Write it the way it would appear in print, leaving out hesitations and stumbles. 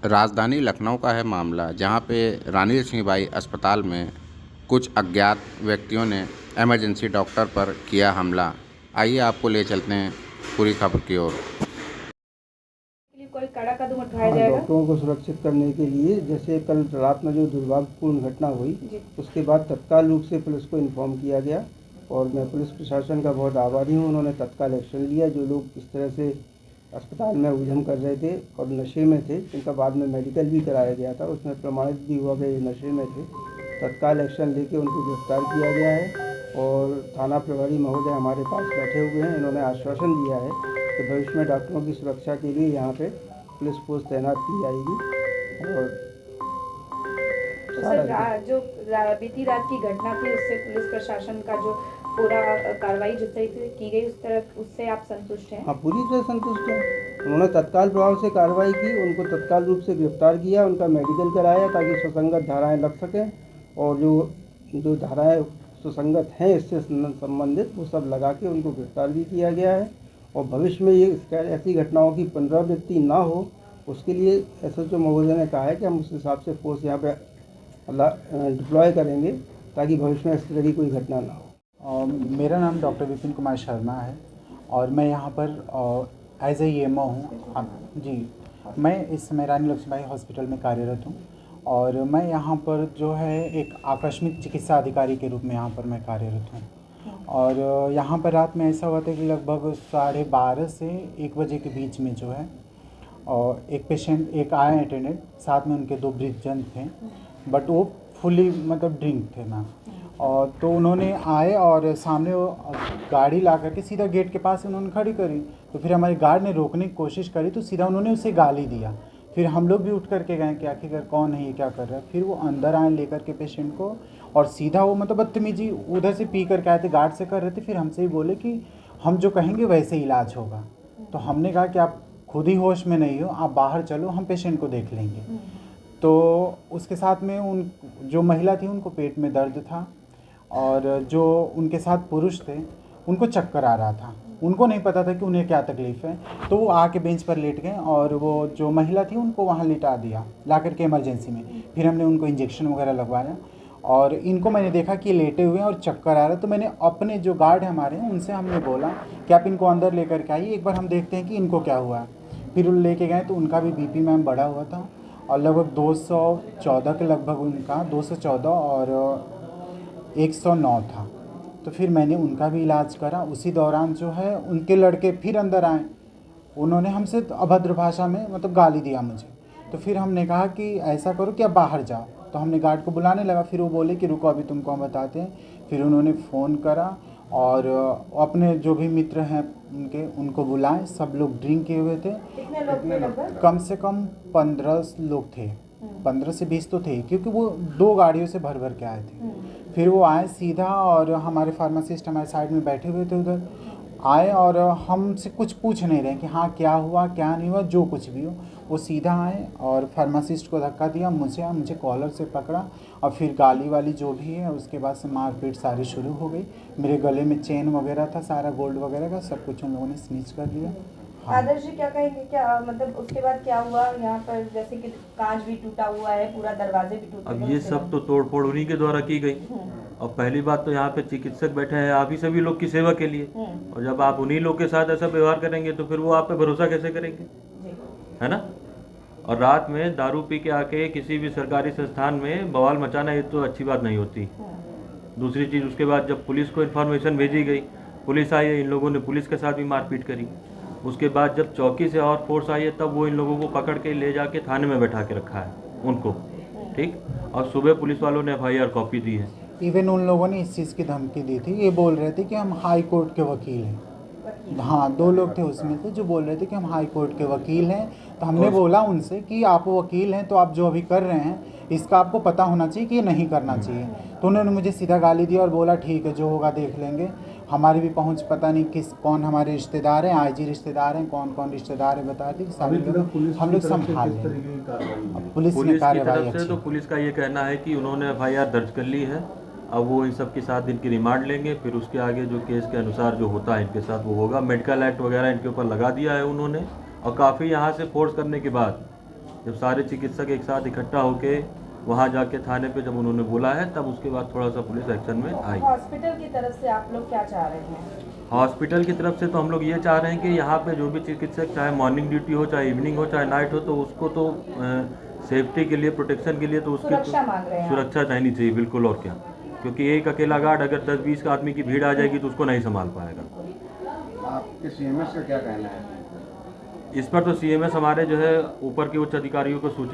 राजधानी लखनऊ का है मामला, जहां पे रानी लक्ष्मीबाई अस्पताल में कुछ अज्ञात व्यक्तियों ने इमरजेंसी डॉक्टर पर किया हमला। आइए आपको ले चलते हैं पूरी खबर की ओर। कोई कड़ा कदम उठाया जाएगा डॉक्टरों को सुरक्षित करने के लिए। जैसे कल रात में जो दुर्भाग्यपूर्ण घटना हुई, उसके बाद तत्काल रूप से पुलिस को इन्फॉर्म किया गया और मैं पुलिस प्रशासन का बहुत आभारी हूँ। उन्होंने तत्काल एक्शन लिया। जो लोग इस तरह से अस्पताल में उद्यम कर रहे थे और नशे में थे, जिनका बाद में मेडिकल भी कराया गया था, उसमें प्रमाणित भी हुआ कि ये नशे में थे, तत्काल एक्शन लेके उनको गिरफ्तार किया गया है। और थाना प्रभारी महोदय हमारे पास बैठे हुए हैं। इन्होंने आश्वासन दिया है कि भविष्य में डॉक्टरों की सुरक्षा के लिए यहाँ पे पुलिस फोर्स तैनात की जाएगी। और जो बीती रात की घटना थी, उससे पुलिस प्रशासन का जो पूरा कार्रवाई जिस तरह से की गई उससे आप संतुष्ट हैं? हाँ, पूरी तरह संतुष्ट हैं। उन्होंने तत्काल प्रभाव से कार्रवाई की, उनको तत्काल रूप से गिरफ्तार किया, उनका मेडिकल कराया ताकि सुसंगत धाराएं लग सकें। और जो धाराएं सुसंगत हैं इससे संबंधित, वो सब लगा के उनको गिरफ्तार भी किया गया है। और भविष्य में ये ऐसी घटनाओं की पुनरावृत्ति ना हो, उसके लिए SHO महोदय ने कहा है कि हम उस हिसाब से फोर्स यहाँ पे डिप्लॉय करेंगे ताकि भविष्य में इस तरह की कोई घटना ना हो। मेरा नाम डॉक्टर विपिन कुमार शर्मा है और मैं यहाँ पर एज ए EMO हूँ जी। मैं इस समय रानी लक्ष्मीबाई हॉस्पिटल में कार्यरत हूँ और मैं यहाँ पर जो है एक आकस्मिक चिकित्सा अधिकारी के रूप में यहाँ पर मैं कार्यरत हूँ। और यहाँ पर रात में ऐसा हुआ था कि लगभग 12:30 से 1 बजे के बीच में जो है और एक आया अटेंडेंट, साथ में उनके 2 वृद्धजन थे, बट वो फुली मतलब ड्रिंक थे ना। और तो उन्होंने आए और सामने वो गाड़ी ला करके सीधा गेट के पास उन्होंने खड़ी करी। तो फिर हमारे गार्ड ने रोकने की कोशिश करी तो सीधा उन्होंने उसे गाली दिया। फिर हम लोग भी उठ करके गए कि आखिरकार कौन है ये, क्या कर रहा है। फिर वो अंदर आए लेकर के पेशेंट को और सीधा वो मतलब बदतमीजी उधर से पी करके आए थे, गार्ड से कर रहे थे। फिर हमसे ही बोले कि हम जो कहेंगे वैसे इलाज होगा। तो हमने कहा कि आप खुद ही होश में नहीं हो, आप बाहर चलो, हम पेशेंट को देख लेंगे। तो उसके साथ में उन जो महिला थी उनको पेट में दर्द था और जो उनके साथ पुरुष थे उनको चक्कर आ रहा था। उनको नहीं पता था कि उन्हें क्या तकलीफ़ है, तो वो आके बेंच पर लेट गए और वो जो महिला थी उनको वहाँ लिटा दिया ला करके इमरजेंसी में। फिर हमने उनको इंजेक्शन वगैरह लगवाया और इनको मैंने देखा कि लेटे हुए हैं और चक्कर आ रहा है। तो मैंने अपने जो गार्ड हमारे हैं उनसे हमने बोला कि आप इनको अंदर लेकर के आइए, एक बार हम देखते हैं कि इनको क्या हुआ है। फिर वो लेके गए तो उनका भी BP मैम बढ़ा हुआ था और लगभग 214 के लगभग उनका 214 और 109 था। तो फिर मैंने उनका भी इलाज करा। उसी दौरान जो है उनके लड़के फिर अंदर आए, उन्होंने हमसे अभद्र भाषा में मतलब गाली दिया मुझे। तो फिर हमने कहा कि ऐसा करो कि आप बाहर जाओ। तो हमने गार्ड को बुलाने लगा। फिर वो बोले कि रुको अभी तुमको हम बताते हैं। फिर उन्होंने फ़ोन करा और अपने जो भी मित्र हैं उनको बुलाए। सब लोग ड्रिंक किए हुए थे। कितने लोग? कम से कम 15 लोग थे, 15 से 20 तो थे, क्योंकि वो 2 गाड़ियों से भर के आए थे। फिर वो आए सीधा और हमारे फार्मासिस्ट हमारे साइड में बैठे हुए थे, उधर आए और हमसे कुछ पूछ नहीं रहे कि हाँ क्या हुआ क्या नहीं हुआ, जो कुछ भी हो। वो सीधा आए और फार्मासिस्ट को धक्का दिया, मुझे कॉलर से पकड़ा और फिर गाली वाली जो भी है उसके बाद से मारपीट सारी शुरू हो गई। मेरे गले में चेन वगैरह था, सारा गोल्ड वगैरह का सब कुछ उन लोगों ने स्नीच कर लिया। हाँ। आदर्श जी क्या कहेंगे, क्या मतलब उसके बाद क्या हुआ यहाँ पर? जैसे कि कांच भी टूटा हुआ है, पूरा दरवाजे भी टूटे। अब ये सब तो तोड़फोड़ उन्हीं के द्वारा की गई। और पहली बात तो यहाँ पे चिकित्सक बैठे हैं आप ही सभी लोग की सेवा के लिए, और जब आप उन्हीं लोग के साथ ऐसा व्यवहार करेंगे तो फिर वो आप पे भरोसा कैसे करेंगे, है ना। और रात में दारू पी के आके किसी भी सरकारी संस्थान में बवाल मचाना ये तो अच्छी बात नहीं होती। दूसरी चीज़, उसके बाद जब पुलिस को इन्फॉर्मेशन भेजी गई, पुलिस आई है, इन लोगों ने पुलिस के साथ भी मारपीट करी। उसके बाद जब चौकी से और फोर्स आई है तब वो इन लोगों को पकड़ के ले जाके थाने में बैठा के रखा है उनको, ठीक। और सुबह पुलिस वालों ने FIR कॉपी दी है। इवन उन लोगों ने इस चीज़ की धमकी दी थी, ये बोल रहे थे कि हम हाई कोर्ट के वकील हैं। हाँ, 2 लोग थे उसमें से जो बोल रहे थे कि हम हाई कोर्ट के वकील हैं। तो हमने बोला उनसे कि आप वकील हैं तो आप जो अभी कर रहे हैं इसका आपको पता होना चाहिए कि ये नहीं करना चाहिए। तो उन्होंने मुझे सीधा गाली दी और बोला ठीक है जो होगा देख लेंगे, हमारी भी पहुंच पता नहीं कौन हमारे रिश्तेदार हैं, IG रिश्तेदार हैं, कौन रिश्तेदार है बता दी, सारे लोग हम लोग संभाल लेंगे। पुलिस की तरफ से तो पुलिस का ये कहना है कि उन्होंने FIR दर्ज कर ली है। अब वो इन सब के 7 दिन की रिमांड लेंगे, फिर उसके आगे जो केस के अनुसार जो होता है इनके साथ वो होगा। मेडिकल एक्ट वगैरह इनके ऊपर लगा दिया है उन्होंने, और काफ़ी यहाँ से फोर्स करने के बाद जब सारे चिकित्सक एक साथ इकट्ठा होके वहाँ जाके थाने पे जब उन्होंने बोला है, तब उसके बाद थोड़ा सा पुलिस एक्शन में आई। हॉस्पिटल की तरफ से आप लोग क्या चाह रहे हैं? हॉस्पिटल की तरफ से तो हम लोग ये चाह रहे हैं कि यहाँ पे जो भी चिकित्सक, चाहे मॉर्निंग ड्यूटी हो, चाहे इवनिंग हो, चाहे नाइट हो, तो उसको तो सेफ्टी के लिए, प्रोटेक्शन के लिए तो उसकी सुरक्षा मांग रहे हैं आप? सुरक्षा रहनी चाहिए, बिल्कुल। और क्या, क्योंकि एक अकेला गार्ड अगर 10-20 आदमी की भीड़ आ जाएगी तो उसको नहीं संभाल पाएगा। आपके सीएमएस का क्या कहना है? इस पर तो सीएमएस हमारे जो है ऊपर के उच्च अधिकारियों को सूचित